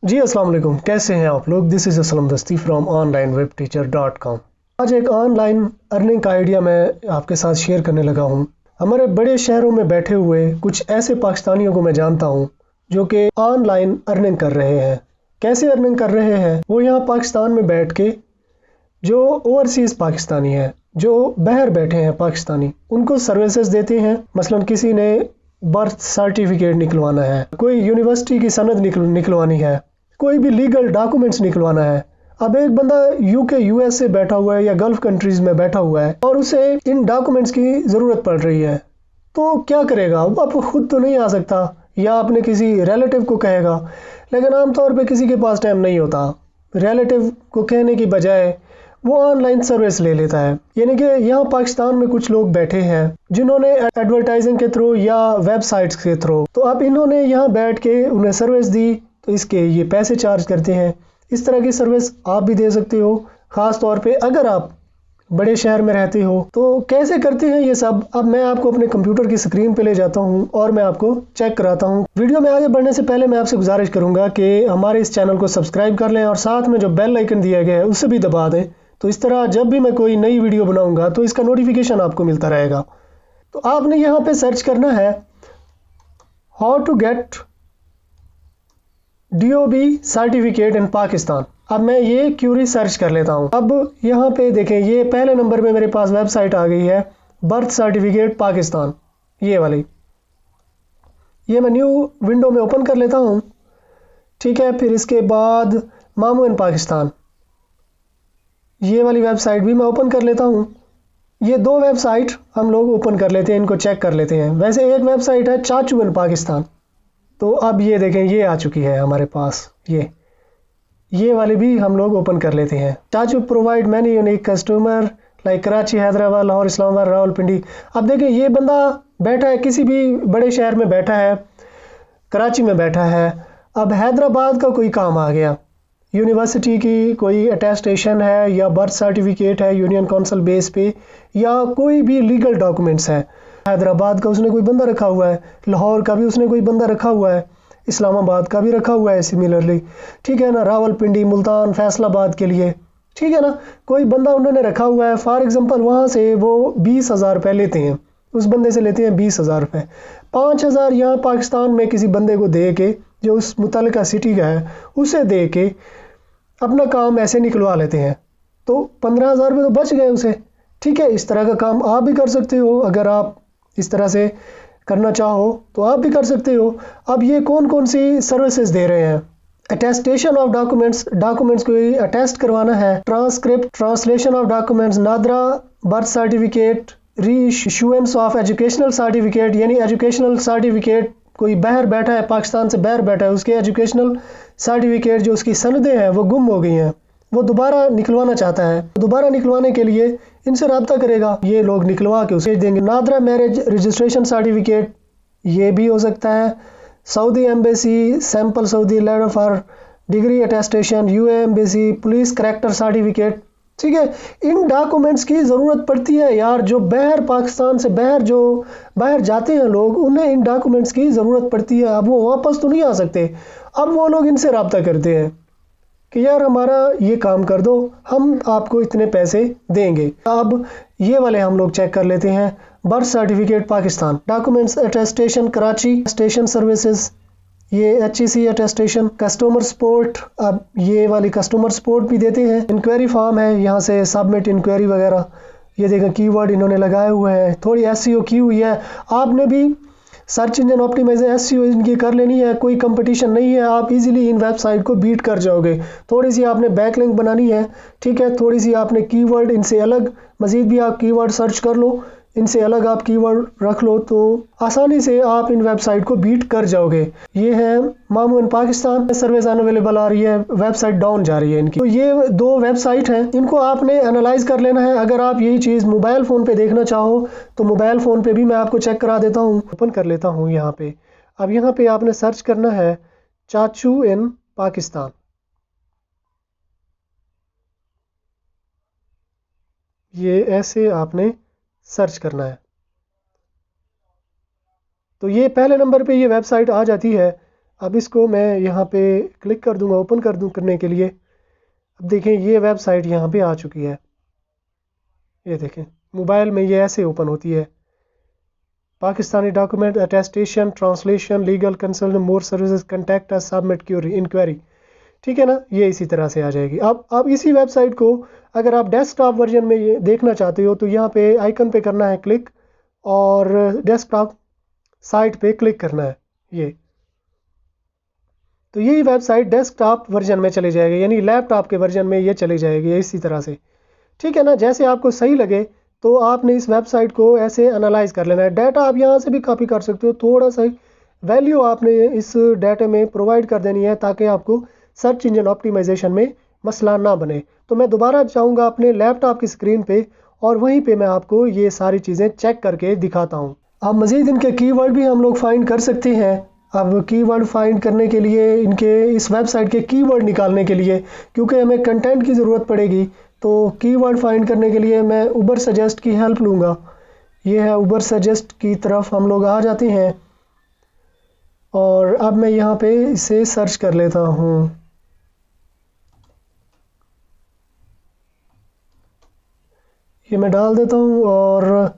जी अस्सलाम वालेकुम, कैसे हैं आप लोग। दिस इज़ असलम दस्ती फ्रॉम onlinewebteacher.com। आज एक ऑनलाइन अर्निंग का आइडिया मैं आपके साथ शेयर करने लगा हूं। हमारे बड़े शहरों में बैठे हुए कुछ ऐसे पाकिस्तानियों को मैं जानता हूं जो कि ऑनलाइन अर्निंग कर रहे हैं। कैसे अर्निंग कर रहे हैं? वो यहाँ पाकिस्तान में बैठ के जो ओवरसीज़ पाकिस्तानी हैं, जो बाहर बैठे हैं पाकिस्तानी, उनको सर्विसेज देते हैं। मसलन किसी ने बर्थ सर्टिफिकेट निकलवाना है, कोई यूनिवर्सिटी की सनद निकलवानी है, कोई भी लीगल डॉक्यूमेंट्स निकलवाना है। अब एक बंदा यूके यूएस से बैठा हुआ है या गल्फ कंट्रीज में बैठा हुआ है और उसे इन डॉक्यूमेंट्स की ज़रूरत पड़ रही है, तो क्या करेगा? वो अब खुद तो नहीं आ सकता या अपने किसी रिलेटिव को कहेगा, लेकिन आमतौर पे किसी के पास टाइम नहीं होता। रिलेटिव को कहने की बजाय वो ऑनलाइन सर्विस ले लेता है। यानी कि यहाँ पाकिस्तान में कुछ लोग बैठे हैं जिन्होंने एडवर्टाइजिंग के थ्रू या वेबसाइट्स के थ्रू, तो अब इन्होंने यहाँ बैठ के उन्हें सर्विस दी, तो इसके ये पैसे चार्ज करते हैं। इस तरह की सर्विस आप भी दे सकते हो, ख़ास तौर पे अगर आप बड़े शहर में रहते हो। तो कैसे करते हैं ये सब, अब मैं आपको अपने कंप्यूटर की स्क्रीन पे ले जाता हूँ और मैं आपको चेक कराता हूँ। वीडियो में आगे बढ़ने से पहले मैं आपसे गुजारिश करूँगा कि हमारे इस चैनल को सब्सक्राइब कर लें और साथ में जो बेल आइकन दिया गया है उसे भी दबा दें, तो इस तरह जब भी मैं कोई नई वीडियो बनाऊँगा तो इसका नोटिफिकेशन आपको मिलता रहेगा। तो आपने यहाँ पे सर्च करना है how to get DOB certificate in Pakistan. अब मैं ये क्यूरी सर्च कर लेता हूँ। अब यहाँ पे देखें, ये पहले नंबर पे मेरे पास वेबसाइट आ गई है, बर्थ सर्टिफिकेट पाकिस्तान, ये वाली। ये मैं न्यू विंडो में ओपन कर लेता हूँ, ठीक है। फिर इसके बाद मामू इन पाकिस्तान, ये वाली वेबसाइट भी मैं ओपन कर लेता हूँ। ये दो वेबसाइट हम लोग ओपन कर लेते हैं, इनको चेक कर लेते हैं। वैसे एक वेबसाइट है चाचू इन पाकिस्तान, तो अब ये देखें ये आ चुकी है हमारे पास। ये वाली भी हम लोग ओपन कर लेते हैं। चाचू provide many unique customer like Karachi, Hyderabad, Lahore, Islamabad, Rawalpindi. अब देखें ये बंदा बैठा है किसी भी बड़े शहर में बैठा है, कराची में बैठा है। अब हैदराबाद का कोई काम आ गया, यूनिवर्सिटी की कोई अटेस्टेशन है या बर्थ सर्टिफिकेट है यूनियन काउंसिल बेस पे, या कोई भी लीगल डॉक्यूमेंट्स है। हैदराबाद का उसने कोई बंदा रखा हुआ है, लाहौर का भी उसने कोई बंदा रखा हुआ है, इस्लामाबाद का भी रखा हुआ है सिमिलरली, ठीक है ना। रावलपिंडी, मुल्तान, फैसलाबाद के लिए, ठीक है ना, कोई बंदा उन्होंने रखा हुआ है। फॉर एग्जांपल वहाँ से वो 20,000 रुपये लेते हैं, उस बंदे से लेते हैं 20,000 रुपये। 5,000 यहाँ पाकिस्तान में किसी बंदे को दे के, जो उस मुतल्लिका सिटी का है, उसे दे के अपना काम ऐसे निकलवा लेते हैं, तो 15,000 रुपये तो बच गए उसे, ठीक है। इस तरह का काम आप भी कर सकते हो। अगर आप इस तरह से करना चाहो तो आप भी कर सकते हो। अब ये कौन कौन सी सर्विसेज दे रहे हैं? अटेस्टेशन ऑफ डॉक्यूमेंट्स को अटेस्ट करवाना है, transcript, translation of documents, NADRA birth certificate, reissuance of educational certificate, यानी एजुकेशनल सर्टिफिकेट, कोई बाहर बैठा है, पाकिस्तान से बाहर बैठा है, उसके एजुकेशनल सर्टिफिकेट जो उसकी सनदें हैं वो गुम हो गई हैं, वो दोबारा निकलवाना चाहता है। दोबारा निकलवाने के लिए इनसे रब्ता करेगा, ये लोग निकलवा के उसे देंगे। नादरा मैरिज रजिस्ट्रेशन सर्टिफिकेट, ये भी हो सकता है। Saudi embassy sample Saudi letter for degree attestation, UAE embassy police character certificate, ठीक है। इन डॉक्यूमेंट्स की ज़रूरत पड़ती है यार, जो बाहर पाकिस्तान से बाहर जाते हैं लोग, उन्हें इन डॉक्यूमेंट्स की ज़रूरत पड़ती है। अब वो वापस तो नहीं आ सकते, अब वो लोग इनसे रब्ता करते हैं कि यार हमारा ये काम कर दो, हम आपको इतने पैसे देंगे। अब ये वाले हम लोग चेक कर लेते हैं। Birth certificate Pakistan, documents attestation Karachi, station services, ये HEC अटेस्टेशन, कस्टमर सपोर्ट, अब ये वाली कस्टमर सपोर्ट भी देते हैं। इंक्वायरी फॉर्म है, यहाँ से सबमिट इंक्वायरी वगैरह, ये देखें कीवर्ड इन्होंने लगाए हुए हैं। थोड़ी SEO की हुई है, आपने भी सर्च इंजन ऑप्टिमाइजेशन SEO इनकी कर लेनी है, कोई कंपटीशन नहीं है, आप इजीली इन वेबसाइट को बीट कर जाओगे। थोड़ी सी आपने बैकलिंक बनानी है, ठीक है, थोड़ी सी आपने कीवर्ड इनसे अलग, मज़ीद भी आप कीवर्ड सर्च कर लो, इनसे अलग आप कीवर्ड रख लो, तो आसानी से आप इन वेबसाइट को बीट कर जाओगे। ये है मामू इन पाकिस्तान, सर्विस अनअवेलेबल आ रही है, वेबसाइट डाउन जा रही है इनकी। तो ये दो वेबसाइट हैं, इनको आपने एनालाइज कर लेना है। अगर आप यही चीज़ मोबाइल फ़ोन पे देखना चाहो तो मोबाइल फ़ोन पे भी मैं आपको चेक करा देता हूँ। ओपन कर लेता हूँ यहाँ पे। अब यहाँ पे आपने सर्च करना है चाचू इन पाकिस्तान। ये ऐसे आपने सर्च करना है, तो ये पहले नंबर पे ये वेबसाइट आ जाती है। अब इसको मैं यहाँ पे क्लिक कर दूंगा ओपन कर दूँ करने के लिए। अब देखें ये वेबसाइट यहाँ पे आ चुकी है। ये देखें मोबाइल में ये ऐसे ओपन होती है। Pakistani document attestation translation legal consult more services contact us submit query inquiry. ठीक है ना, ये इसी तरह से आ जाएगी। अब इसी वेबसाइट को अगर आप डेस्कटॉप वर्जन में ये देखना चाहते हो तो यहाँ पे आइकन पे करना है क्लिक और डेस्कटॉप साइट पे क्लिक करना है। ये तो यही वेबसाइट डेस्कटॉप वर्जन में चली जाएगी, यानी लैपटॉप के वर्जन में ये चली जाएगी इसी तरह से। ठीक है ना, जैसे आपको सही लगे तो आपने इस वेबसाइट को ऐसे एनालाइज कर लेना है। डाटा आप यहाँ से भी कॉपी कर सकते हो, थोड़ा सा वैल्यू आपने इस डाटा में प्रोवाइड कर देनी है ताकि आपको सर्च इंजन ऑप्टिमाइजेशन में मसला ना बने। तो मैं दोबारा जाऊँगा अपने लैपटॉप की स्क्रीन पे और वहीं पे मैं आपको ये सारी चीज़ें चेक करके दिखाता हूँ। अब मज़ीद इनके कीवर्ड भी हम लोग फाइंड कर सकते हैं। अब कीवर्ड फाइंड करने के लिए इनके इस वेबसाइट के कीवर्ड निकालने के लिए, क्योंकि हमें कंटेंट की ज़रूरत पड़ेगी, तो कीवर्ड फाइंड करने के लिए मैं उबर सजेस्ट की हेल्प लूँगा। ये है उबर सजेस्ट की तरफ हम लोग आ जाते हैं और अब मैं यहाँ पे इसे सर्च कर लेता हूँ। ये मैं डाल देता हूँ और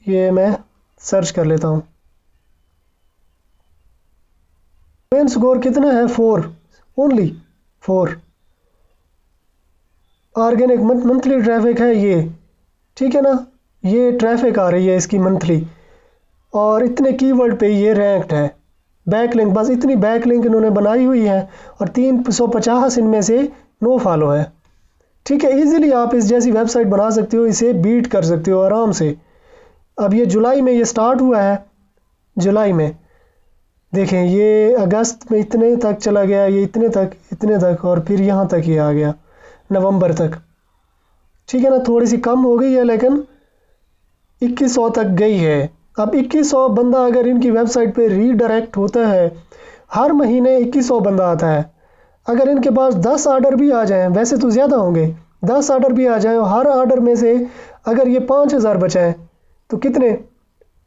ये मैं सर्च कर लेता हूँ। मेन स्कोर कितना है? 4, ओनली 4। ऑर्गेनिक मंथली ट्रैफिक है ये, ठीक है ना, ये ट्रैफिक आ रही है इसकी मंथली और इतने कीवर्ड पे ये रैंक्ड है। बैकलिंक, बस इतनी बैकलिंक इन्होंने बनाई हुई है और 350 इनमें से नो फॉलो है। ठीक है, इजीली आप इस जैसी वेबसाइट बना सकते हो, इसे बीट कर सकते हो आराम से। अब ये जुलाई में ये स्टार्ट हुआ है, जुलाई में देखें ये अगस्त में इतने तक चला गया, ये इतने तक और फिर यहाँ तक ये आ गया नवंबर तक। ठीक है ना, थोड़ी सी कम हो गई है लेकिन 2100 तक गई है। अब 2100 बंदा अगर इनकी वेबसाइट पे रीडायरेक्ट होता है, हर महीने 2100 बंदा आता है। अगर इनके पास 10 ऑर्डर भी आ जाएं, वैसे तो ज़्यादा होंगे, 10 ऑर्डर भी आ जाएं और हर ऑर्डर में से अगर ये 5000 बचाएं तो कितने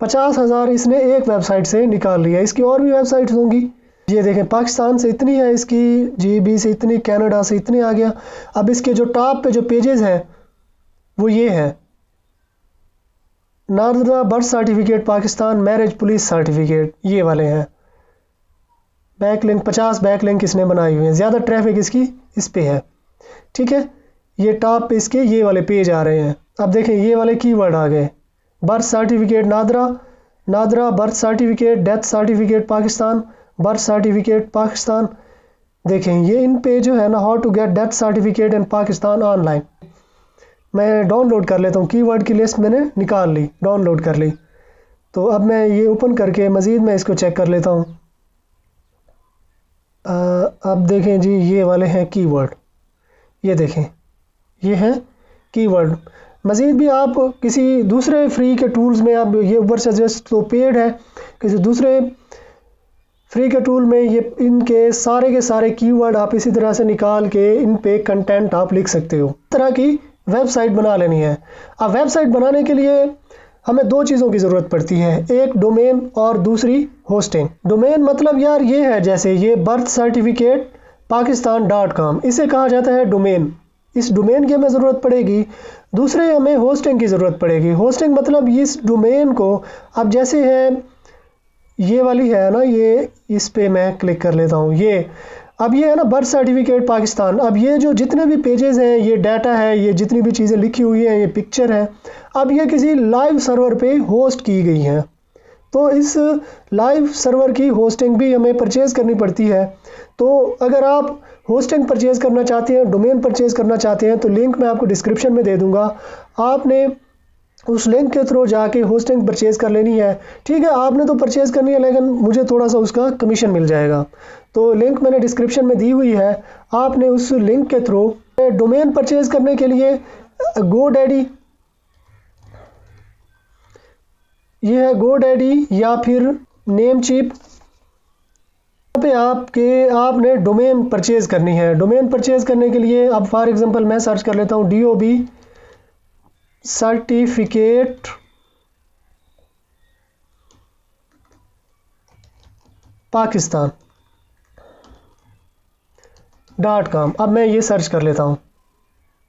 50,000 इसने एक वेबसाइट से निकाल लिया। इसकी और भी वेबसाइट्स होंगी। ये देखें पाकिस्तान से इतनी है इसकी, GB से इतनी, कनाडा से इतनी आ गया। अब इसके जो टॉप पे जो पेजेस हैं वो ये है, Narada birth certificate Pakistan, marriage police certificate, ये वाले हैं। बैकलिंक 50 बैकलिंक इसने बनाई हुई है, ज़्यादा ट्रैफिक इसकी इस पे है। ठीक है, ये टॉप पे इसके ये वाले पेज आ रहे हैं। अब देखें ये वाले कीवर्ड आ गए, birth certificate NADRA birth certificate, death certificate Pakistan, birth certificate Pakistan. देखें ये इन पे जो है ना, how to get death certificate in Pakistan online. मैं डाउनलोड कर लेता हूँ, कीवर्ड की लिस्ट मैंने निकाल ली, डाउनलोड कर ली। तो अब मैं ये ओपन करके मज़ीद मैं इसको चेक कर लेता हूँ। अब देखें जी ये वाले हैं कीवर्ड, ये देखें ये हैं कीवर्ड। मज़ीद भी आप किसी दूसरे फ्री के टूल्स में, आप ये उबर सजेस्ट तो पेड है, किसी दूसरे फ्री के टूल में ये इनके सारे के सारे कीवर्ड आप इसी तरह से निकाल के इन पे कंटेंट आप लिख सकते हो। इस तरह की वेबसाइट बना लेनी है। अब वेबसाइट बनाने के लिए हमें 2 चीज़ों की ज़रूरत पड़ती है, एक डोमेन और दूसरी होस्टिंग। डोमेन मतलब यार ये है, जैसे ये बर्थ सर्टिफिकेट पाकिस्तान.com, इसे कहा जाता है डोमेन। इस डोमेन की हमें ज़रूरत पड़ेगी। दूसरे हमें होस्टिंग की ज़रूरत पड़ेगी। होस्टिंग मतलब इस डोमेन को, अब जैसे है ये वाली है ना, ये इस पे मैं क्लिक कर लेता हूँ। ये अब ये है ना बर्थ सर्टिफिकेट पाकिस्तान। अब ये जो जितने भी पेजेस हैं, ये डाटा है, ये जितनी भी चीज़ें लिखी हुई हैं, ये पिक्चर है, अब ये किसी लाइव सर्वर पे होस्ट की गई हैं। तो इस लाइव सर्वर की होस्टिंग भी हमें परचेज़ करनी पड़ती है। तो अगर आप होस्टिंग परचेज़ करना चाहते हैं, डोमेन परचेज़ करना चाहते हैं, तो लिंक मैं आपको डिस्क्रिप्शन में दे दूँगा। आपने उस लिंक के थ्रू जाके होस्टिंग परचेज़ कर लेनी है। ठीक है, आपने तो परचेज़ करनी है लेकिन मुझे थोड़ा सा उसका कमीशन मिल जाएगा। तो लिंक मैंने डिस्क्रिप्शन में दी हुई है, आपने उस लिंक के थ्रू डोमेन परचेज़ करने के लिए GoDaddy, ये है GoDaddy या फिर नेमचीप पे आपने डोमेन परचेज़ करनी है। डोमेन परचेज़ करने के लिए अब फॉर एग्जांपल मैं सर्च कर लेता हूँ DOB सर्टिफिकेट पाकिस्तान .com। अब मैं ये सर्च कर लेता हूँ।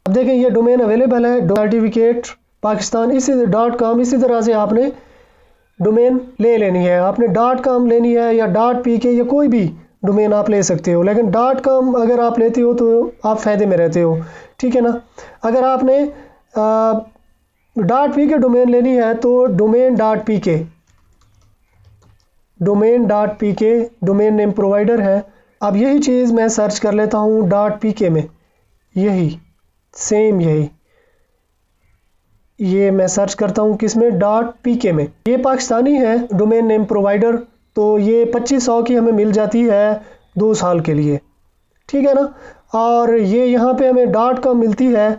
अब देखें ये डोमेन अवेलेबल है, सर्टिफिकेट पाकिस्तान इसी .com। इसी तरह से आपने डोमेन ले लेनी है, आपने .com लेनी है या .pk या कोई भी डोमेन आप ले सकते हो, लेकिन .com अगर आप लेते हो तो आप फ़ायदे में रहते हो, ठीक है ना। अगर आपने .pk डोमेन लेनी है तो डोमेन.pk डोमेन नेम प्रोवाइडर है। अब यही चीज़ मैं सर्च कर लेता हूँ .pk में, यही सेम यही ये मैं सर्च करता हूँ किसमें, .pk में। ये पाकिस्तानी है डोमेन नेम प्रोवाइडर, तो ये 2500 की हमें मिल जाती है 2 साल के लिए, ठीक है ना। और ये यहाँ पे हमें .com मिलती है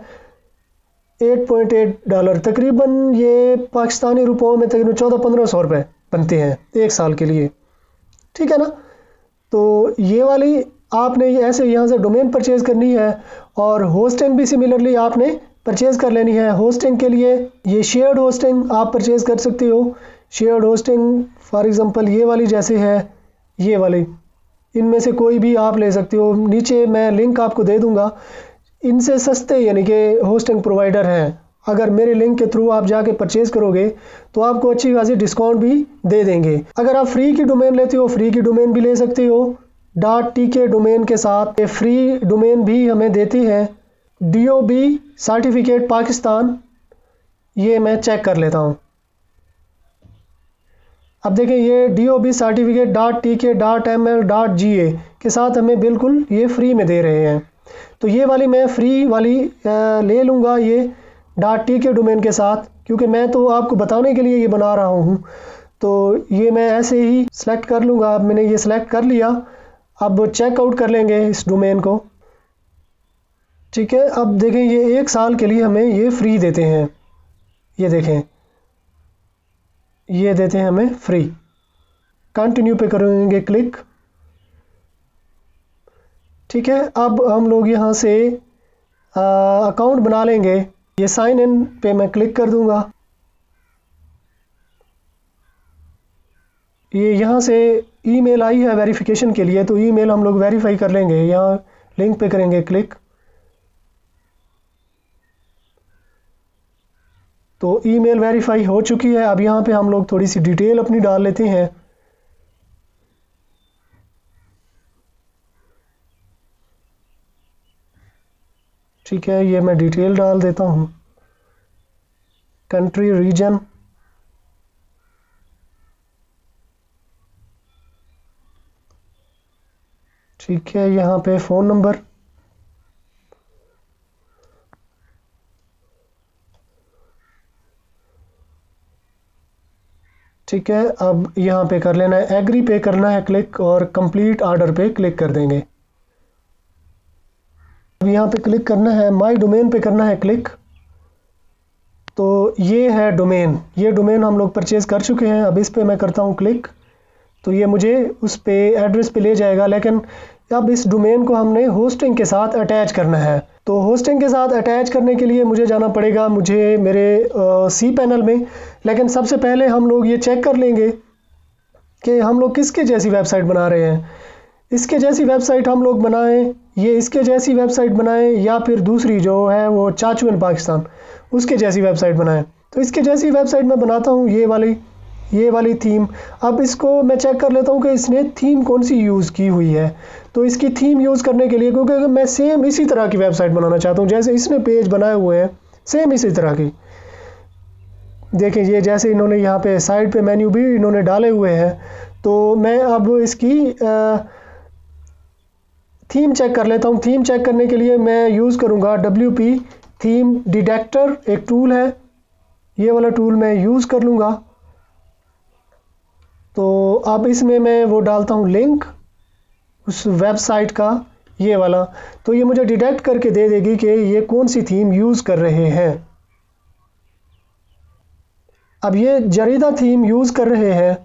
$8.8, तकरीबन ये पाकिस्तानी रुपयों में तकरीबन 1400-1500 रुपये बनते हैं 1 साल के लिए, ठीक है ना। तो ये वाली आपने ऐसे यहाँ से डोमेन परचेज़ करनी है, और होस्टिंग भी सिमिलरली आपने परचेज़ कर लेनी है। होस्टिंग के लिए ये शेयर्ड होस्टिंग आप परचेज़ कर सकते हो। शेयर्ड होस्टिंग फॉर एग्ज़ाम्पल ये वाली जैसे है, ये वाली, इनमें से कोई भी आप ले सकते हो। नीचे मैं लिंक आपको दे दूँगा, इनसे सस्ते यानी कि होस्टिंग प्रोवाइडर हैं। अगर मेरे लिंक के थ्रू आप जाके परचेज़ करोगे तो आपको अच्छी खासी डिस्काउंट भी दे देंगे। अगर आप फ्री की डोमेन लेते हो, फ्री की डोमेन भी ले सकते हो। .tk डोमेन के साथ फ्री डोमेन भी हमें देती है। DOB सर्टिफिकेट पाकिस्तान, ये मैं चेक कर लेता हूँ। अब देखें ये DOB certificate .tk .ml .ga के साथ हमें बिल्कुल ये फ्री में दे रहे हैं, तो ये वाली मैं फ्री वाली ले लूँगा ये .tk डोमेन के साथ, क्योंकि मैं तो आपको बताने के लिए ये बना रहा हूँ। तो ये मैं ऐसे ही सेलेक्ट कर लूँगा। अब मैंने ये सेलेक्ट कर लिया, अब चेकआउट कर लेंगे इस डोमेन को, ठीक है। अब देखें ये 1 साल के लिए हमें ये फ्री देते हैं, ये देखें ये देते हैं हमें फ्री। कंटिन्यू पे करेंगे क्लिक, ठीक है। अब हम लोग यहाँ से अकाउंट बना लेंगे। ये साइन इन पे मैं क्लिक कर दूंगा। ये यहाँ से ईमेल आई है वेरिफिकेशन के लिए, तो ईमेल हम लोग वेरीफाई कर लेंगे। यहाँ लिंक पे करेंगे क्लिक, तो ईमेल वेरीफाई हो चुकी है। अब यहाँ पे हम लोग थोड़ी सी डिटेल अपनी डाल लेते हैं। ठीक है, ये मैं डिटेल डाल देता हूँ। कंट्री, रीजन, ठीक है। यहाँ पे फ़ोन नंबर, ठीक है। अब यहाँ पे कर लेना है एग्री पे करना है क्लिक, और कंप्लीट ऑर्डर पे क्लिक कर देंगे। अब यहाँ पे क्लिक करना है, माय डोमेन पे करना है क्लिक। तो ये है डोमेन, ये डोमेन हम लोग परचेज़ कर चुके हैं। अब इस पे मैं करता हूँ क्लिक, तो ये मुझे उस पे एड्रेस पे ले जाएगा। लेकिन अब इस डोमेन को हमने होस्टिंग के साथ अटैच करना है। तो होस्टिंग के साथ अटैच करने के लिए मुझे जाना पड़ेगा मेरे सी पैनल में। लेकिन सबसे पहले हम लोग ये चेक कर लेंगे कि हम लोग किसके जैसी वेबसाइट बना रहे हैं। इसके जैसी वेबसाइट हम लोग बनाएं, ये इसके जैसी वेबसाइट बनाएं, या फिर दूसरी जो है वो चाचू इन पाकिस्तान उसके जैसी वेबसाइट बनाएं। तो इसके जैसी वेबसाइट मैं बनाता हूँ, ये वाली थीम। अब इसको मैं चेक कर लेता हूँ कि इसने थीम कौन सी यूज़ की हुई है। तो इसकी थीम यूज़ करने के लिए, क्योंकि मैं सेम इसी तरह की वेबसाइट बनाना चाहता हूँ जैसे इसने पेज बनाए हुए हैं, सेम इसी तरह की। देखें ये जैसे इन्होंने यहाँ पे साइड पे मेन्यू भी इन्होंने डाले हुए हैं। तो मैं अब इसकी थीम चेक कर लेता हूँ। थीम चेक करने के लिए मैं यूज़ करूँगा WP थीम डिटेक्टर, एक टूल है, ये वाला टूल मैं यूज़ कर लूँगा। तो अब इसमें मैं वो डालता हूँ लिंक उस वेबसाइट का, ये वाला। तो ये मुझे डिटेक्ट करके दे देगी कि ये कौन सी थीम यूज़ कर रहे हैं। अब ये जरीदा थीम यूज़ कर रहे हैं,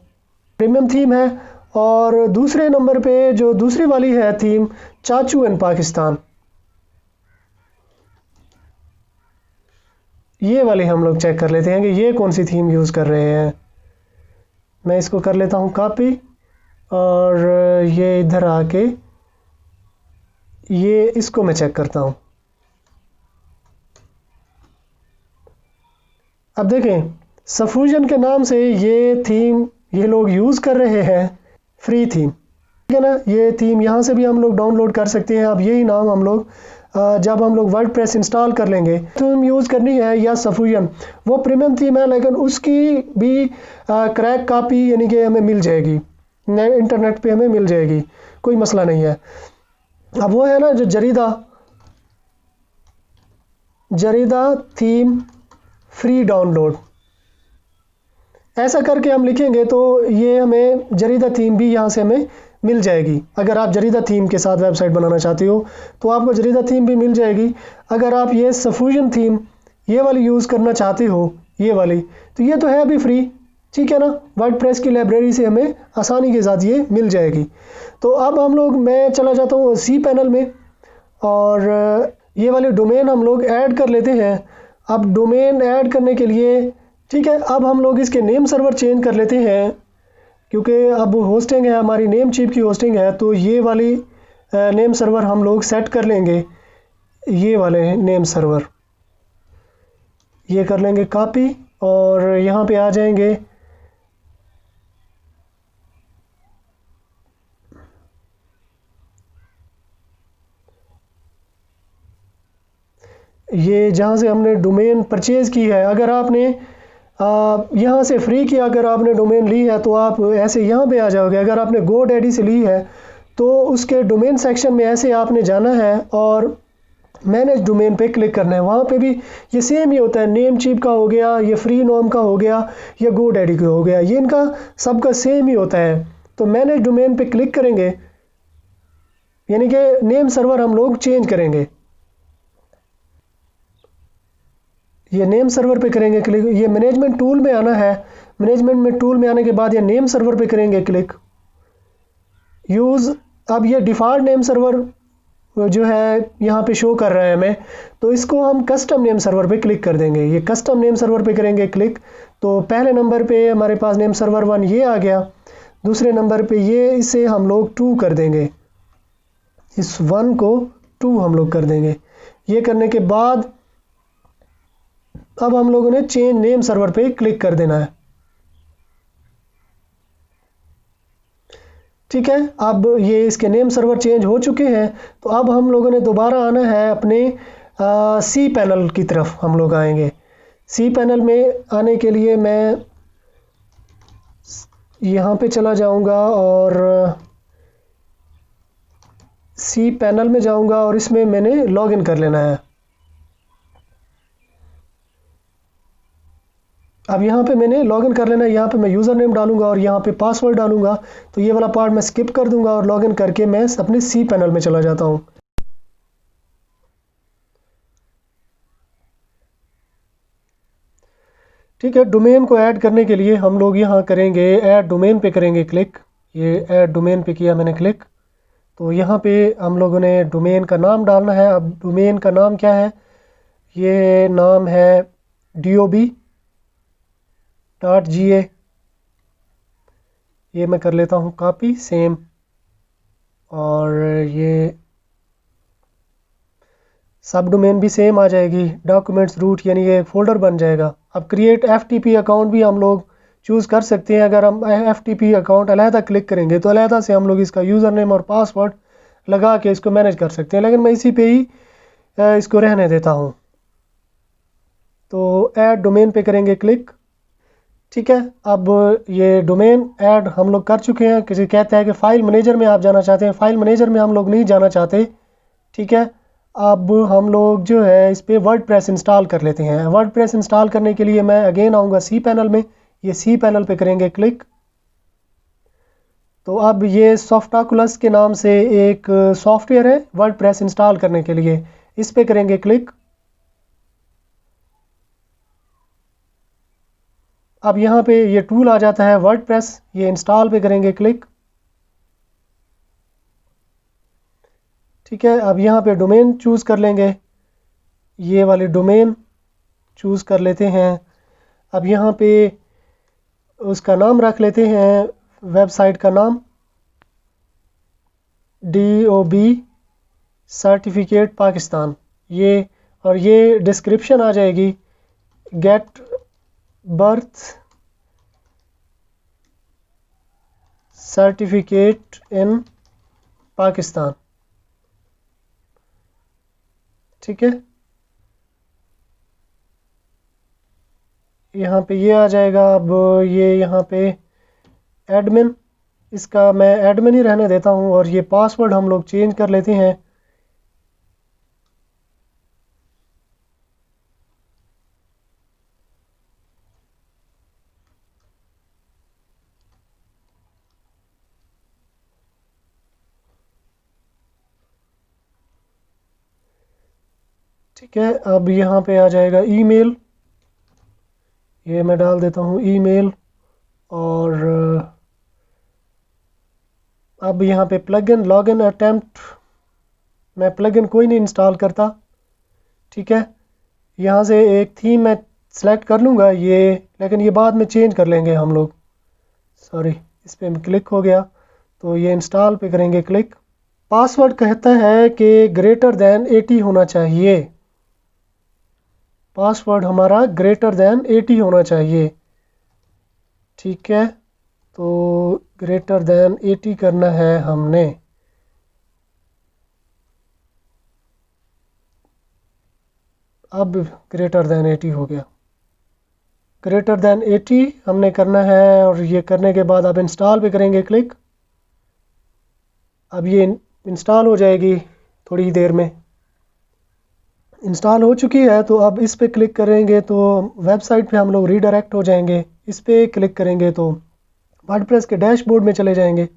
प्रीमियम थीम है। और दूसरे नंबर पे जो दूसरी वाली है थीम, चाचू इन पाकिस्तान, ये वाली हम लोग चेक कर लेते हैं कि ये कौन सी थीम यूज़ कर रहे हैं। मैं इसको कर लेता हूँ कॉपी, और ये इधर आके ये इसको मैं चेक करता हूँ। अब देखें, सफूजन के नाम से ये थीम ये लोग यूज़ कर रहे हैं, फ्री थीम, ठीक है ना। ये थीम यहाँ से भी हम लोग डाउनलोड कर सकते हैं। अब यही नाम हम लोग जब हम लोग वर्डप्रेस इंस्टॉल कर लेंगे तो हम यूज़ करनी है या सफूजन, वो प्रीमियम थीम है, लेकिन उसकी भी क्रैक कॉपी यानी कि हमें मिल जाएगी, इंटरनेट पे हमें मिल जाएगी, कोई मसला नहीं है। अब वो है ना जो जरीदा थीम फ्री डाउनलोड, ऐसा करके हम लिखेंगे तो ये हमें जरीदा थीम भी यहाँ से हमें मिल जाएगी। अगर आप जरीदा थीम के साथ वेबसाइट बनाना चाहते हो तो आपको जरीदा थीम भी मिल जाएगी। अगर आप ये सफूजन थीम ये वाली यूज़ करना चाहते हो, ये वाली, तो ये तो है अभी फ्री, ठीक है ना। वर्डप्रेस की लाइब्रेरी से हमें आसानी के साथ ये मिल जाएगी। तो अब मैं चला जाता हूँ सी पैनल में, और ये वाले डोमेन हम लोग ऐड कर लेते हैं। अब डोमेन ऐड करने के लिए, ठीक है, अब हम लोग इसके नेम सर्वर चेंज कर लेते हैं, क्योंकि अब होस्टिंग है हमारी, नेम चीप की होस्टिंग है, तो ये वाली नेम सर्वर हम लोग सेट कर लेंगे। ये वाले नेम सर्वर ये कर लेंगे कॉपी, और यहाँ पे आ जाएंगे। ये जहाँ से हमने डोमेन परचेज़ की है, अगर आपने यहाँ से फ्री की अगर आपने डोमेन ली है तो आप ऐसे यहाँ पे आ जाओगे। अगर आपने GoDaddy से ली है तो उसके डोमेन सेक्शन में ऐसे आपने जाना है और मैनेज डोमेन पे क्लिक करना है। वहाँ पे भी ये सेम ही होता है, नेम चीप का हो गया, ये फ्री नॉम का हो गया, या GoDaddy का हो गया, ये इनका सबका सेम ही होता है। तो मैनेज डोमेन पे क्लिक करेंगे, यानी कि नेम सर्वर हम लोग चेंज करेंगे। ये नेम सर्वर पे करेंगे क्लिक, ये मैनेजमेंट टूल में आना है। मैनेजमेंट में टूल में आने के बाद ये नेम सर्वर पे करेंगे क्लिक, यूज़। अब ये डिफ़ॉल्ट नेम सर्वर जो है यहाँ पे शो कर रहा है हमें, तो इसको हम कस्टम नेम सर्वर पे क्लिक कर देंगे। ये कस्टम नेम सर्वर पे करेंगे क्लिक, तो पहले नंबर पे हमारे पास नेम सर्वर 1 ये आ गया। दूसरे नंबर पे ये इसे हम लोग 2 कर देंगे, इस 1 को 2 हम लोग कर देंगे। ये करने के बाद अब हम लोगों ने चेंज नेम सर्वर पे क्लिक कर देना है, ठीक है। अब ये इसके नेम सर्वर चेंज हो चुके हैं, तो अब हम लोगों ने दोबारा आना है अपने सी पैनल की तरफ। हम लोग आएंगे सी पैनल में। आने के लिए मैं यहाँ पे चला जाऊँगा और सी पैनल में जाऊँगा और इसमें मैंने लॉगिन कर लेना है। अब यहाँ पे मैंने लॉगिन कर लेना है, यहाँ पे मैं यूज़र नेम डालूंगा और यहाँ पे पासवर्ड डालूंगा। तो ये वाला पार्ट मैं स्किप कर दूंगा और लॉगिन करके मैं अपने सी पैनल में चला जाता हूँ। ठीक है, डोमेन को ऐड करने के लिए हम लोग यहाँ करेंगे ऐड डोमेन पे करेंगे क्लिक। ये ऐड डोमेन पे किया मैंने क्लिक, तो यहाँ पे हम लोगों ने डोमेन का नाम डालना है। अब डोमेन का नाम क्या है, ये नाम है dob.ga। ये मैं कर लेता हूँ कॉपी सेम, और ये सब डोमेन भी सेम आ जाएगी। डॉक्यूमेंट्स रूट यानी ये फोल्डर बन जाएगा। अब क्रिएट FTP अकाउंट भी हम लोग चूज़ कर सकते हैं। अगर हम FTP अकाउंट अलहदा क्लिक करेंगे तो अलहदा से हम लोग इसका यूज़र नेम और पासवर्ड लगा के इसको मैनेज कर सकते हैं, लेकिन मैं इसी पे ही इसको रहने देता हूँ। तो ऐड डोमेन पे करेंगे क्लिक, ठीक है। अब ये डोमेन ऐड हम लोग कर चुके हैं। किसी कहता है कि फ़ाइल मैनेजर में आप जाना चाहते हैं, फ़ाइल मैनेजर में हम लोग नहीं जाना चाहते, ठीक है। अब हम लोग जो है इस पर वर्डप्रेस इंस्टॉल कर लेते हैं। वर्डप्रेस इंस्टॉल करने के लिए मैं अगेन आऊँगा सी पैनल में। ये सी पैनल पे करेंगे क्लिक, तो अब ये सॉफ्टोकुलस के नाम से एक सॉफ्टवेयर है वर्डप्रेस इंस्टॉल करने के लिए, इस पे करेंगे क्लिक। अब यहाँ पे ये टूल आ जाता है वर्डप्रेस, ये इंस्टॉल पे करेंगे क्लिक, ठीक है। अब यहाँ पे डोमेन चूज़ कर लेंगे, ये वाली डोमेन चूज़ कर लेते हैं। अब यहाँ पे उसका नाम रख लेते हैं, वेबसाइट का नाम, DOB सर्टिफिकेट पाकिस्तान, ये और ये डिस्क्रिप्शन आ जाएगी get birth certificate in Pakistan. ठीक है, यहाँ पे ये आ जाएगा। अब ये यहाँ पे एडमिन, इसका मैं एडमिन ही रहने देता हूँ और ये पासवर्ड हम लोग चेंज कर लेते हैं। ठीक है, अब यहाँ पे आ जाएगा ईमेल, ये मैं डाल देता हूँ ईमेल। और अब यहाँ पे प्लगइन लॉगिन अटेम्प्ट, मैं प्लगइन कोई नहीं इंस्टॉल करता। ठीक है, यहाँ से एक थीम मैं सेलेक्ट कर लूँगा ये, लेकिन ये बाद में चेंज कर लेंगे हम लोग। सॉरी, इस पर क्लिक हो गया तो ये इंस्टॉल पे करेंगे क्लिक। पासवर्ड कहता है कि ग्रेटर दैन 80 होना चाहिए, पासवर्ड हमारा ग्रेटर दैन 80 होना चाहिए। ठीक है, तो ग्रेटर दैन 80 करना है हमने। अब ग्रेटर दैन 80 हो गया, ग्रेटर दैन 80 हमने करना है। और ये करने के बाद अब इंस्टॉल पे करेंगे क्लिक। अब ये इंस्टॉल हो जाएगी थोड़ी देर में। इंस्टॉल हो चुकी है, तो अब इस पे क्लिक करेंगे तो वेबसाइट पे हम लोग रीडायरेक्ट हो जाएंगे। इस पे क्लिक करेंगे तो वर्डप्रेस के डैशबोर्ड में चले जाएंगे।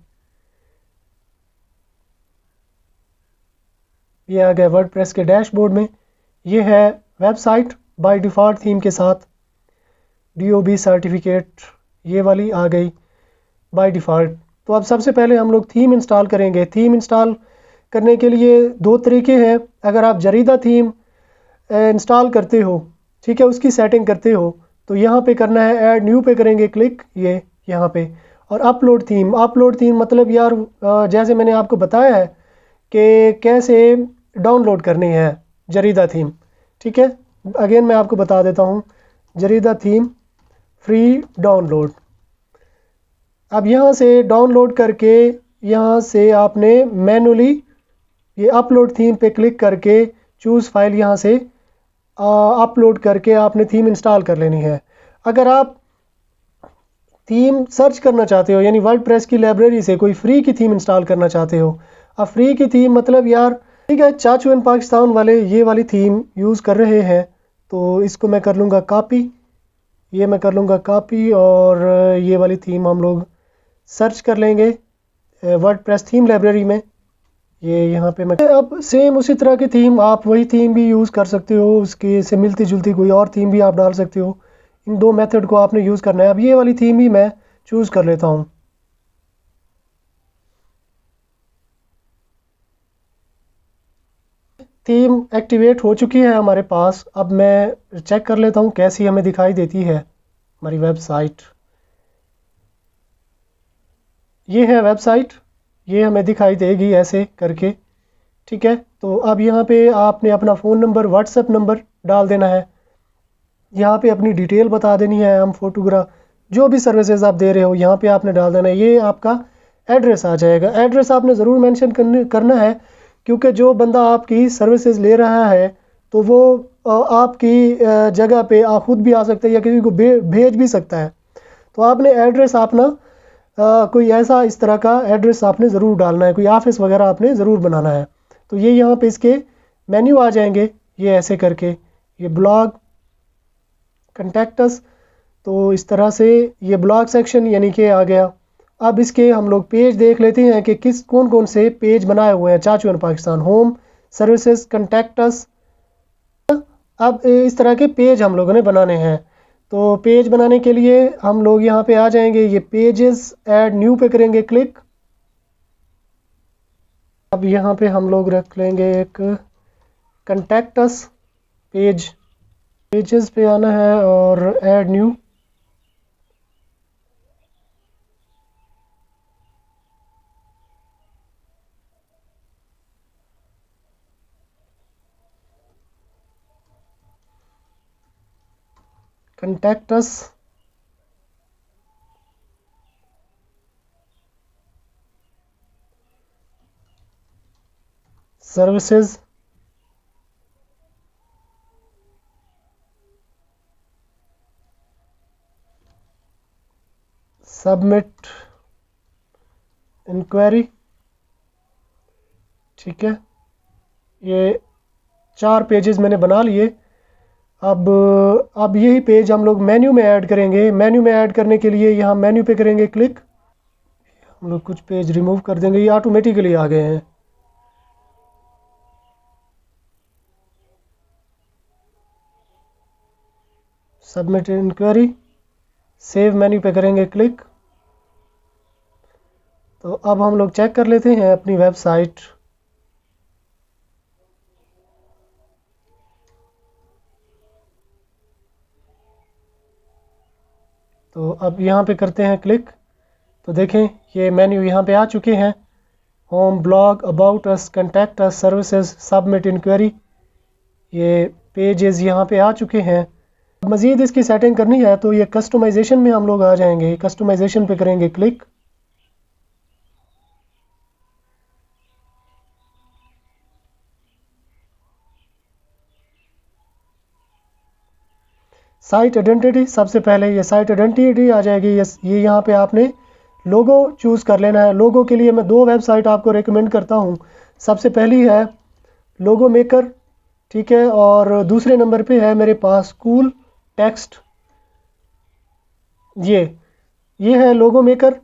ये आ गया वर्डप्रेस के डैशबोर्ड में। ये है वेबसाइट बाय डिफ़ॉल्ट थीम के साथ, DOB सर्टिफिकेट, ये वाली आ गई बाय डिफ़ॉल्ट। तो अब सबसे पहले हम लोग थीम इंस्टॉल करेंगे। थीम इंस्टॉल करने के लिए दो तरीके हैं। अगर आप जरीदा थीम इंस्टॉल करते हो, ठीक है, उसकी सेटिंग करते हो, तो यहाँ पे करना है ऐड न्यू पे करेंगे क्लिक, ये यहाँ पे। और अपलोड थीम मतलब यार जैसे मैंने आपको बताया है कि कैसे डाउनलोड करनी है जरीदा थीम। ठीक है, अगेन मैं आपको बता देता हूँ, जरीदा थीम फ्री डाउनलोड। अब यहाँ से डाउनलोड करके यहाँ से आपने मैनुअली ये अपलोड थीम पे क्लिक करके चूज़ फाइल यहाँ से अपलोड करके आपने थीम इंस्टॉल कर लेनी है। अगर आप थीम सर्च करना चाहते हो, यानी वर्डप्रेस की लाइब्रेरी से कोई फ्री की थीम इंस्टॉल करना चाहते हो, अब फ्री की थीम मतलब यार, ठीक है, चाचू इन पाकिस्तान वाले ये वाली थीम यूज़ कर रहे हैं, तो इसको मैं कर लूँगा कॉपी, ये मैं कर लूँगा कॉपी। और ये वाली थीम हम लोग सर्च कर लेंगे वर्डप्रेस थीम लाइब्रेरी में। ये यहाँ पे मैं अब सेम उसी तरह की थीम, आप वही थीम भी यूज़ कर सकते हो, उसके से मिलती जुलती कोई और थीम भी आप डाल सकते हो। इन दो मेथड को आपने यूज़ करना है। अब ये वाली थीम ही मैं चूज़ कर लेता हूँ। थीम एक्टिवेट हो चुकी है हमारे पास। अब मैं चेक कर लेता हूँ कैसी हमें दिखाई देती है हमारी वेबसाइट। ये है वेबसाइट, ये हमें दिखाई देगी ऐसे करके। ठीक है, तो अब यहाँ पे आपने अपना फ़ोन नंबर, व्हाट्सएप नंबर डाल देना है। यहाँ पे अपनी डिटेल बता देनी है, हम फोटोग्राफ जो भी सर्विसेज आप दे रहे हो यहाँ पे आपने डाल देना है। ये आपका एड्रेस आ जाएगा। एड्रेस आपने ज़रूर मेंशन करना है, क्योंकि जो बंदा आपकी सर्विसेज ले रहा है तो वो आपकी जगह पे खुद भी आ सकता है या किसी को भेज भी सकता है। तो आपने एड्रेस अपना कोई ऐसा इस तरह का एड्रेस आपने ज़रूर डालना है, कोई ऑफिस वगैरह आपने ज़रूर बनाना है। तो ये यहाँ पे इसके मेन्यू आ जाएंगे, ये ऐसे करके, ये ब्लॉग, कंटेक्ट अस, तो इस तरह से ये ब्लॉग सेक्शन यानी कि आ गया। अब इसके हम लोग पेज देख लेते हैं कि कौन कौन से पेज बनाए हुए हैं। चाचू इन पाकिस्तान, होम, सर्विसेज, कंटेक्ट अस। अब इस तरह के पेज हम लोगों ने बनाने हैं। तो पेज बनाने के लिए हम लोग यहाँ पे आ जाएंगे, ये पेजेस ऐड न्यू पे करेंगे क्लिक। अब यहाँ पे हम लोग रख लेंगे एक कंटेक्ट अस पेज, पेजेस पे आना है और add new. contact us, services, submit inquiry. ठीक है, ये 4 पेजेस मैंने बना लिए। अब यही पेज हम लोग मेन्यू में ऐड करेंगे। मेन्यू में ऐड करने के लिए यहाँ मेन्यू पे करेंगे क्लिक। हम लोग कुछ पेज रिमूव कर देंगे, ये ऑटोमेटिकली आ गए हैं। सबमिट इंक्वायरी, सेव मेन्यू पे करेंगे क्लिक। तो अब हम लोग चेक कर लेते हैं अपनी वेबसाइट। तो अब यहाँ पे करते हैं क्लिक। तो देखें ये मेन्यू यहाँ पे आ चुके हैं। Home, blog, about us, contact us, services, submit inquiry, ये पेजेस यहाँ पे आ चुके हैं। मज़ीद इसकी सेटिंग करनी है तो ये कस्टमाइजेशन में हम लोग आ जाएंगे। कस्टमाइजेशन पे करेंगे क्लिक। साइट आइडेंटिटी, सबसे पहले ये साइट आइडेंटिटी आ जाएगी। ये यहाँ पे आपने लोगो चूज़ कर लेना है। लोगो के लिए मैं 2 वेबसाइट आपको रेकमेंड करता हूँ। सबसे पहली है लोगो मेकर, ठीक है, और दूसरे नंबर पे है मेरे पास कूल टेक्स्ट। ये है लोगो मेकर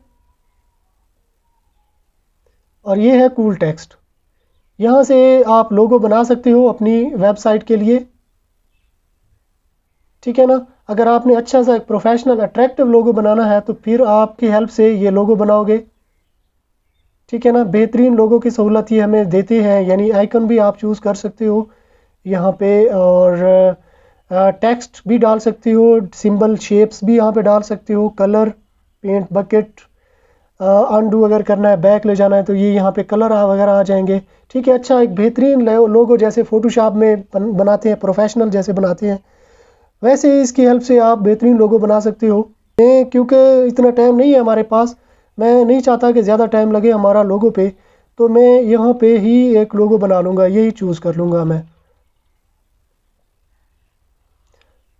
और ये है कूल टेक्स्ट। यहाँ से आप लोगो बना सकते हो अपनी वेबसाइट के लिए, ठीक है ना। अगर आपने अच्छा सा एक प्रोफेशनल अट्रैक्टिव लोगो बनाना है तो फिर आपकी हेल्प से ये लोगो बनाओगे, ठीक है ना। बेहतरीन लोगों की सहूलत ये हमें देते हैं, यानी आइकन भी आप चूज़ कर सकते हो यहाँ पे, और टेक्स्ट भी डाल सकते हो, सिंबल शेप्स भी यहाँ पे डाल सकते हो, कलर, पेंट बकेट, अनडू अगर करना है, बैक ले जाना है तो ये यहाँ पे कलर वगैरह आ जाएंगे, ठीक है। अच्छा एक बेहतरीन लोगो जैसे फ़ोटोशॉप में बनाते हैं, प्रोफेशनल जैसे बनाते हैं, वैसे ही इसकी हेल्प से आप बेहतरीन लोगो बना सकते हो। क्योंकि इतना टाइम नहीं है हमारे पास, मैं नहीं चाहता कि ज़्यादा टाइम लगे हमारा लोगो पे, तो मैं यहाँ पे ही एक लोगो बना लूँगा, यही चूज़ कर लूँगा मैं।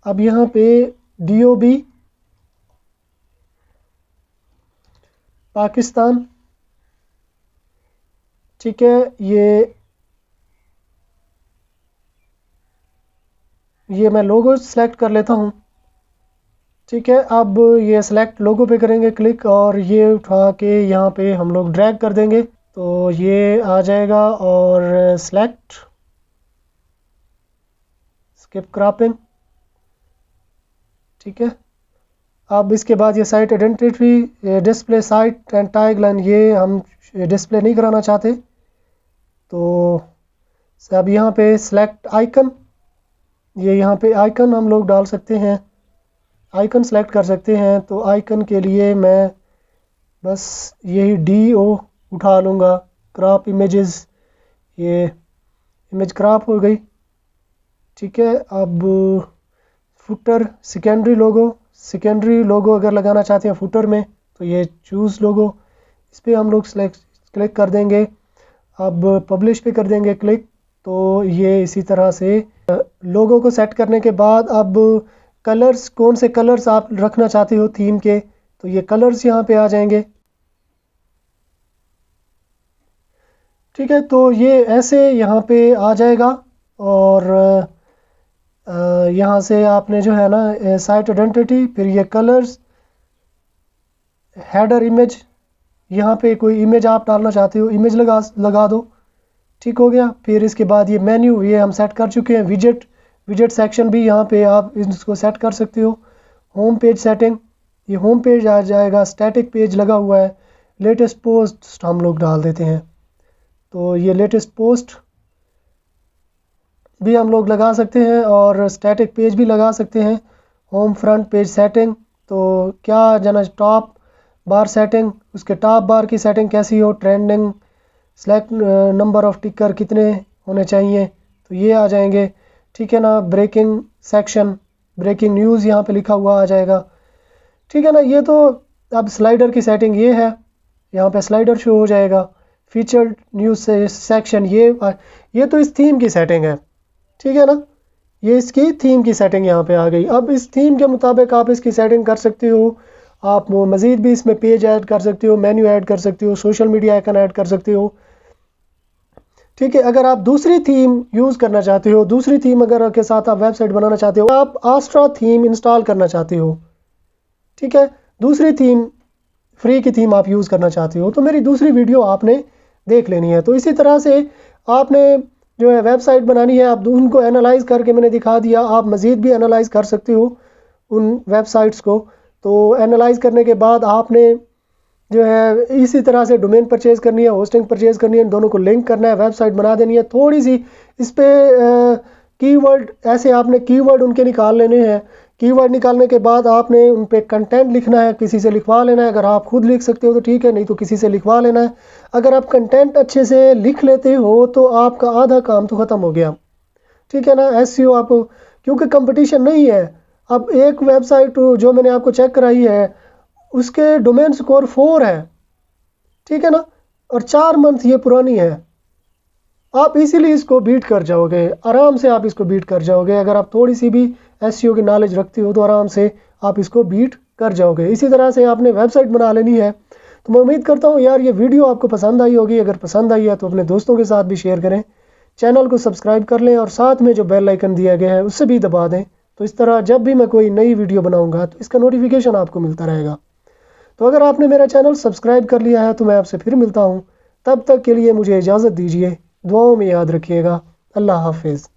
अब यहाँ पे DOB पाकिस्तान, ठीक है, ये मैं लोगो सेलेक्ट कर लेता हूँ, ठीक है। अब ये सेलेक्ट लोगो पे करेंगे क्लिक और ये उठा के यहाँ पे हम लोग ड्रैग कर देंगे तो ये आ जाएगा। और सेलेक्ट, स्किप क्रॉपिंग, ठीक है। अब इसके बाद ये site identity, display site and tagline, ये हम डिस्प्ले नहीं कराना चाहते, तो अब यहाँ पे सेलेक्ट आइकन, ये यहाँ पे आइकन हम लोग डाल सकते हैं, आइकन सेलेक्ट कर सकते हैं। तो आइकन के लिए मैं बस यही DO उठा लूँगा, क्रॉप इमेजेस, ये इमेज क्रॉप हो गई, ठीक है। अब फुटर, सेकेंडरी लोगो अगर लगाना चाहते हैं फुटर में तो ये चूज़ लोगो, इस पर हम लोग क्लिक कर देंगे। अब पब्लिश पे कर देंगे क्लिक। तो ये इसी तरह से लोगो को सेट करने के बाद अब कलर्स, कौन से कलर्स आप रखना चाहते हो थीम के, तो ये कलर्स यहाँ पे आ जाएंगे, ठीक है। तो ये ऐसे यहाँ पे आ जाएगा। और यहाँ से आपने जो है ना साइट आइडेंटिटी, फिर ये कलर्स, हेडर इमेज, यहाँ पे कोई इमेज आप डालना चाहते हो इमेज लगा दो, ठीक हो गया। फिर इसके बाद ये मेन्यू, ये हम सेट कर चुके हैं। विजेट सेक्शन भी यहाँ पे आप इसको सेट कर सकते हो। होम पेज सेटिंग, ये होम पेज आ जाएगा, स्टैटिक पेज लगा हुआ है। लेटेस्ट पोस्ट हम लोग डाल देते हैं, तो ये लेटेस्ट पोस्ट भी हम लोग लगा सकते हैं और स्टैटिक पेज भी लगा सकते हैं। होम फ्रंट पेज सेटिंग, तो क्या जाना, टॉप बार सेटिंग, उसके टॉप बार की सेटिंग कैसी हो, ट्रेंडिंग, सेलेक्ट नंबर ऑफ टिकर कितने होने चाहिए, तो ये आ जाएंगे, ठीक है ना। ब्रेकिंग सेक्शन, ब्रेकिंग न्यूज़ यहाँ पे लिखा हुआ आ जाएगा। ठीक है ना। ये तो अब स्लाइडर की सेटिंग ये है, यहाँ पे स्लाइडर शो हो जाएगा। फीचर्ड न्यूज़ से सेक्शन ये तो इस थीम की सेटिंग है। ठीक है ना। ये इसकी थीम की सेटिंग यहाँ पे आ गई। अब इस थीम के मुताबिक आप इसकी सेटिंग कर सकते हो। आप मज़ीद भी इसमें पेज ऐड कर सकते हो, मेन्यू ऐड कर सकते हो, सोशल मीडिया आइकन ऐड कर सकते हो। ठीक है। अगर आप दूसरी थीम यूज़ करना चाहते हो, दूसरी थीम अगर के साथ आप वेबसाइट बनाना चाहते हो, आप आस्ट्रा थीम इंस्टॉल करना चाहते हो, ठीक है, दूसरी थीम फ्री की थीम आप यूज़ करना चाहते हो, तो मेरी दूसरी वीडियो आपने देख लेनी है। तो इसी तरह से आपने जो है वेबसाइट बनानी है, आप उनको एनालाइज करके मैंने दिखा दिया। आप मज़ीद भी एनालाइज कर सकते हो उन वेबसाइट्स को। तो एनालाइज करने के बाद आपने जो है इसी तरह से डोमेन परचेज़ करनी है, होस्टिंग परचेज़ करनी है, इन दोनों को लिंक करना है, वेबसाइट बना देनी है। थोड़ी सी इस पर कीवर्ड ऐसे आपने कीवर्ड उनके निकाल लेने हैं। कीवर्ड निकालने के बाद आपने उन पे कंटेंट लिखना है, किसी से लिखवा लेना है। अगर आप खुद लिख सकते हो तो ठीक है, नहीं तो किसी से लिखवा लेना है। अगर आप कंटेंट अच्छे से लिख लेते हो तो आपका आधा काम तो ख़त्म हो गया। ठीक है ना। एसईओ आप, क्योंकि कंपटीशन नहीं है। अब एक वेबसाइट जो मैंने आपको चेक कराई है उसके डोमेन स्कोर 4 है। ठीक है ना। और 4 मंथ ये पुरानी है। आप इसीलिए इसको बीट कर जाओगे, आराम से आप इसको बीट कर जाओगे। अगर आप थोड़ी सी भी एसईओ की नॉलेज रखते हो तो आराम से आप इसको बीट कर जाओगे। इसी तरह से आपने वेबसाइट बना लेनी है। तो मैं उम्मीद करता हूँ यार ये वीडियो आपको पसंद आई होगी। अगर पसंद आई है तो अपने दोस्तों के साथ भी शेयर करें, चैनल को सब्सक्राइब कर लें और साथ में जो बेल आइकन दिया गया है उससे भी दबा दें। तो इस तरह जब भी मैं कोई नई वीडियो बनाऊँगा तो इसका नोटिफिकेशन आपको मिलता रहेगा। तो अगर आपने मेरा चैनल सब्सक्राइब कर लिया है तो मैं आपसे फिर मिलता हूँ। तब तक के लिए मुझे इजाज़त दीजिए। दुआओं में याद रखिएगा। अल्लाह हाफिज़।